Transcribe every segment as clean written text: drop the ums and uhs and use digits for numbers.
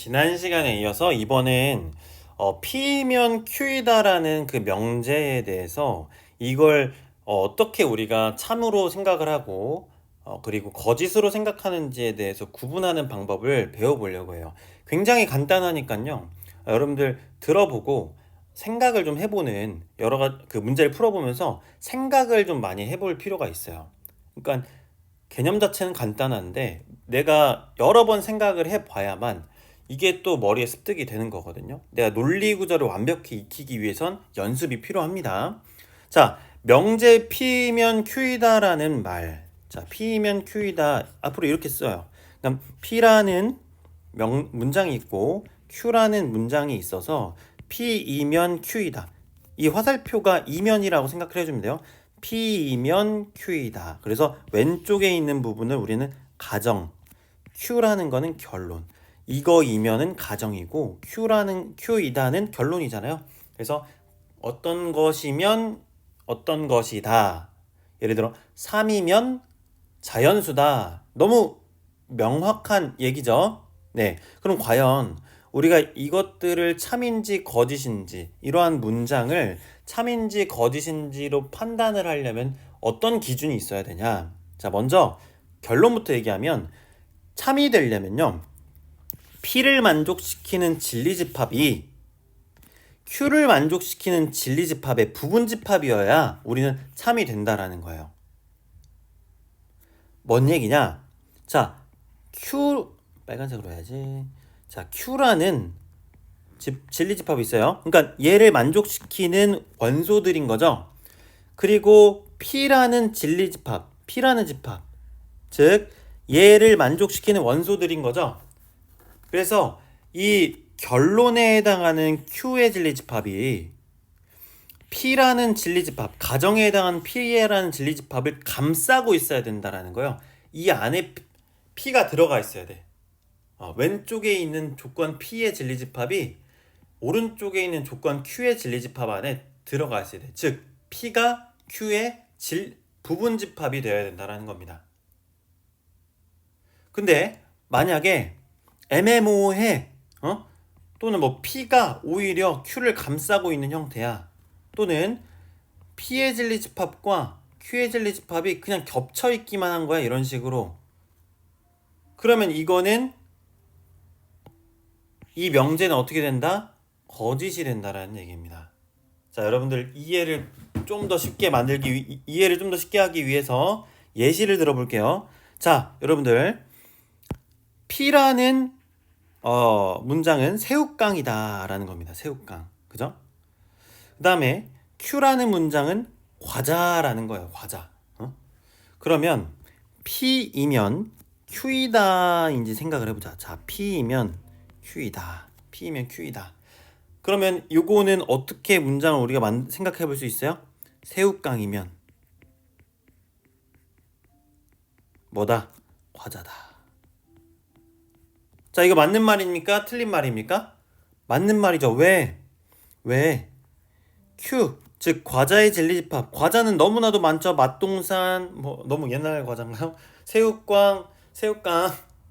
지난 시간에 이어서 이번엔 P면 Q이다라는 그 명제에 대해서 이걸 떻게 우리가 참으로 생각을 하고 그리고 거짓으로 생각하는지에 대해서 구분하는 방법을 배워보려고 해요. 굉장히 간단하니까요. 여러분들 들어보고 생각을 좀 해보는 여러 가지 그 문제를 풀어보면서 생각을 좀 많이 해볼 필요가 있어요. 그러니까 개념 자체는 간단한데 내가 여러 번 생각을 해봐야만 이게 또 머리에 습득이 되는 거거든요. 내가 논리 구조를 완벽히 익히기 위해선 연습이 필요합니다. 자, 명제 P면 Q이다라는 말. 자, P면 Q이다. 앞으로 이렇게 써요. 그럼 P라는 문장이 있고 Q라는 문장이 있어서 P이면 Q이다. 이 화살표가 이면이라고 생각을 해주면 돼요. P이면 Q이다. 그래서 왼쪽에 있는 부분을 우리는 가정, Q라는 거는 결론. 이거이면은 가정이고 Q이다는 결론이잖아요. 그래서 어떤 것이면 어떤 것이다. 예를 들어 3이면 자연수다. 너무 명확한 얘기죠. 네. 그럼 과연 우리가 이것들을 참인지 거짓인지 이러한 문장을 참인지 거짓인지로 판단을 하려면 어떤 기준이 있어야 되냐? 자, 먼저 결론부터 얘기하면 참이 되려면요. P를 만족시키는 진리집합이 Q를 만족시키는 진리집합의 부분집합이어야 우리는 참이 된다라는 거예요. 뭔 얘기냐? 자, Q 빨간색으로 해야지. 자, Q라는 진리집합이 있어요. 그러니까 얘를 만족시키는 원소들인 거죠. 그리고 P라는 진리집합, P라는 집합, 즉 얘를 만족시키는 원소들인 거죠. 그래서 이 결론에 해당하는 Q의 진리집합이 P라는 진리집합, 가정에 해당하는 P라는 진리집합을 감싸고 있어야 된다라는 거예요. 이 안에 P가 들어가 있어야 돼. 왼쪽에 있는 조건 P의 진리집합이 오른쪽에 있는 조건 Q의 진리집합 안에 들어가 있어야 돼. 즉 P가 Q의 부분집합이 되어야 된다는 겁니다. 근데 만약에 애매모호해, 또는 뭐 P가 오히려 Q를 감싸고 있는 형태야, 또는 P의 진리집합과 Q의 진리집합이 그냥 겹쳐 있기만 한 거야, 이런 식으로. 그러면 이거는 이 명제는 어떻게 된다? 거짓이 된다라는 얘기입니다. 자, 여러분들 이해를 좀 더 쉽게 이해를 좀 더 쉽게 하기 위해서 예시를 들어볼게요. 자, 여러분들 P라는 문장은 새우깡이다라는 겁니다. 새우깡, 그죠? 그 다음에 Q라는 문장은 과자라는 거예요. 과자. 그러면 P이면 Q이다인지 생각을 해보자. 자, P이면 Q이다. P이면 Q이다. 그러면 요거는 어떻게 문장을 우리가 생각해 볼 수 있어요? 새우깡이면 뭐다? 과자다. 자, 이거 맞는 말입니까? 틀린 말입니까? 맞는 말이죠. 왜? 왜? Q, 즉 과자의 진리집합. 과자는 너무나도 많죠. 맛동산, 뭐 너무 옛날 과자인가요? 새우깡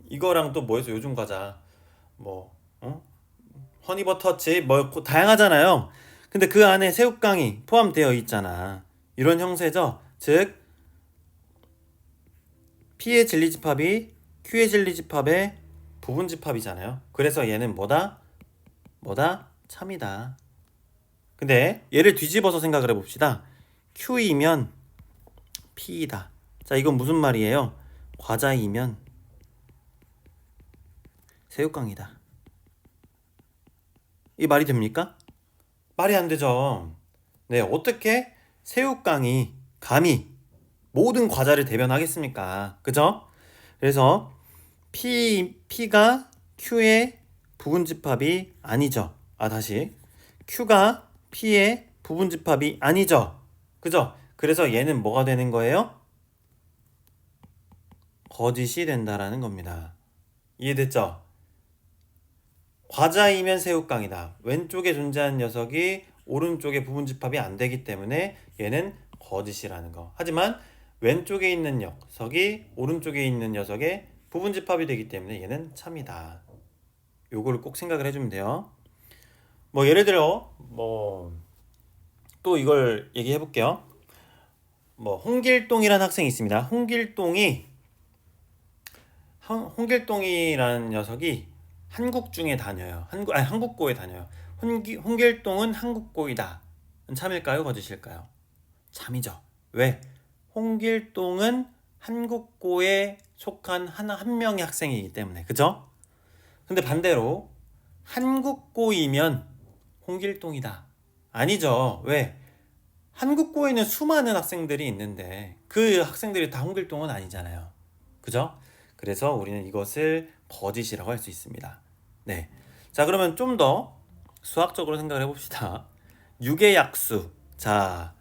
이거랑 또 뭐였어? 요즘 과자. 뭐 허니버터칩 뭐 다양하잖아요. 근데 그 안에 새우깡이 포함되어 있잖아. 이런 형태죠. 즉 P의 진리집합이 Q의 진리집합의 부분집합이잖아요. 그래서 얘는 뭐다? 참이다. 근데 얘를 뒤집어서 생각을 해봅시다. Q이면 P이다. 자, 이건 무슨 말이에요? 과자이면 새우깡이다. 이 말이 됩니까? 말이 안 되죠. 네, 어떻게 새우깡이 감히 모든 과자를 대변하겠습니까? 그죠? 그래서 P가 Q의 부분집합이 아니죠. 다시. Q가 P의 부분집합이 아니죠. 그죠? 그래서 얘는 뭐가 되는 거예요? 거짓이 된다라는 겁니다. 이해됐죠? 과자이면 새우깡이다. 왼쪽에 존재하는 녀석이 오른쪽에 부분집합이 안 되기 때문에 얘는 거짓이라는 거. 하지만 왼쪽에 있는 녀석이 오른쪽에 있는 녀석의 부분집합이 되기 때문에 얘는 참이다. 요거를 꼭 생각을 해주면 돼요. 뭐 예를 들어 뭐 또 이걸 얘기해 볼게요. 뭐 홍길동이라는 학생이 있습니다. 홍길동이라는 녀석이 한국중에 다녀요. 한국고에 다녀요. 홍길동은 한국고이다. 참일까요? 거짓일까요? 참이죠. 왜? 홍길동은 한국고에 속한 한 명의 학생이기 때문에. 그죠? 근데 반대로 한국고이면 홍길동이다. 아니죠. 왜? 한국고에는 수많은 학생들이 있는데 그 학생들이 다 홍길동은 아니잖아요. 그죠? 그래서 우리는 이것을 거짓이라고 할 수 있습니다. 네. 자, 그러면 좀 더 수학적으로 생각을 해봅시다. 6의 약수. 자,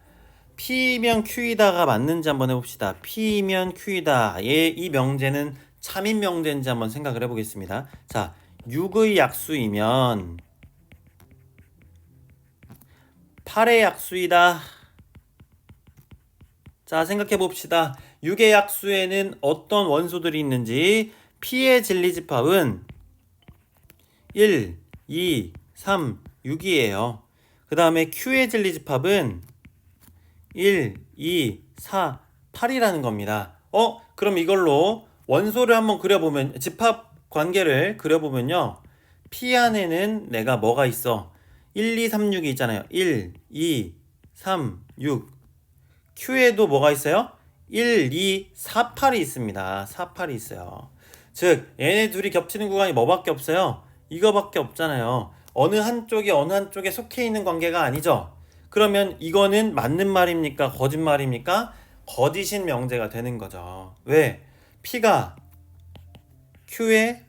P면 Q이다가 맞는지 한번 해봅시다. P면 Q이다. 이 명제는 참인 명제인지 한번 생각을 해보겠습니다. 자, 6의 약수이면 8의 약수이다. 자, 생각해 봅시다. 6의 약수에는 어떤 원소들이 있는지. P의 진리집합은 1, 2, 3, 6이에요. 그 다음에 Q의 진리집합은 1, 2, 4, 8이라는 겁니다. 그럼 이걸로 원소를 한번 그려보면, 집합 관계를 그려보면요. P 안에는 내가 뭐가 있어? 1, 2, 3, 6이 있잖아요. 1, 2, 3, 6. Q에도 뭐가 있어요? 1, 2, 4, 8이 있습니다. 4, 8이 있어요. 즉, 얘네 둘이 겹치는 구간이 뭐밖에 없어요? 이거밖에 없잖아요. 어느 한쪽에 속해 있는 관계가 아니죠. 그러면 이거는 맞는 말입니까? 거짓말입니까? 거짓인 명제가 되는 거죠. 왜? P가 Q의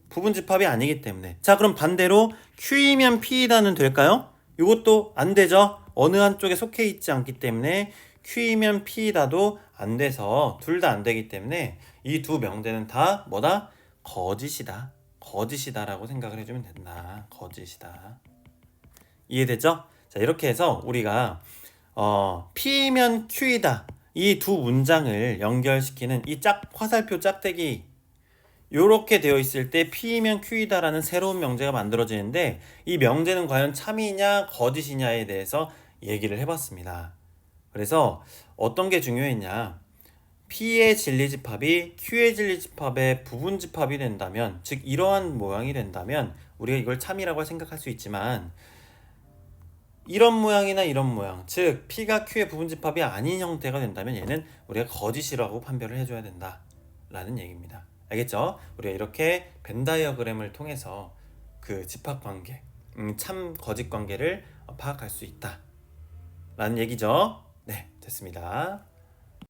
부분집합이 아니기 때문에. 자, 그럼 반대로 Q이면 P이다는 될까요? 이것도 안 되죠. 어느 한쪽에 속해 있지 않기 때문에 Q이면 P이다도 안 돼서 둘 다 안 되기 때문에 이 두 명제는 다 뭐다? 거짓이다. 거짓이다라고 생각을 해주면 된다. 거짓이다. 이해되죠? 자, 이렇게 해서 우리가 P면 Q이다. 이 두 문장을 연결시키는 이 화살표 짝대기 요렇게 되어 있을 때 P면 Q이다라는 새로운 명제가 만들어지는데 이 명제는 과연 참이냐 거짓이냐에 대해서 얘기를 해봤습니다. 그래서 어떤 게 중요했냐? P의 진리집합이 Q의 진리집합의 부분집합이 된다면, 즉 이러한 모양이 된다면 우리가 이걸 참이라고 생각할 수 있지만 이런 모양이나 이런 모양, 즉 P가 Q의 부분집합이 아닌 형태가 된다면 얘는 우리가 거짓이라고 판별을 해줘야 된다라는 얘기입니다. 알겠죠? 우리가 이렇게 벤 다이어그램을 통해서 그 집합관계, 참 거짓 관계를 파악할 수 있다라는 얘기죠. 네, 됐습니다.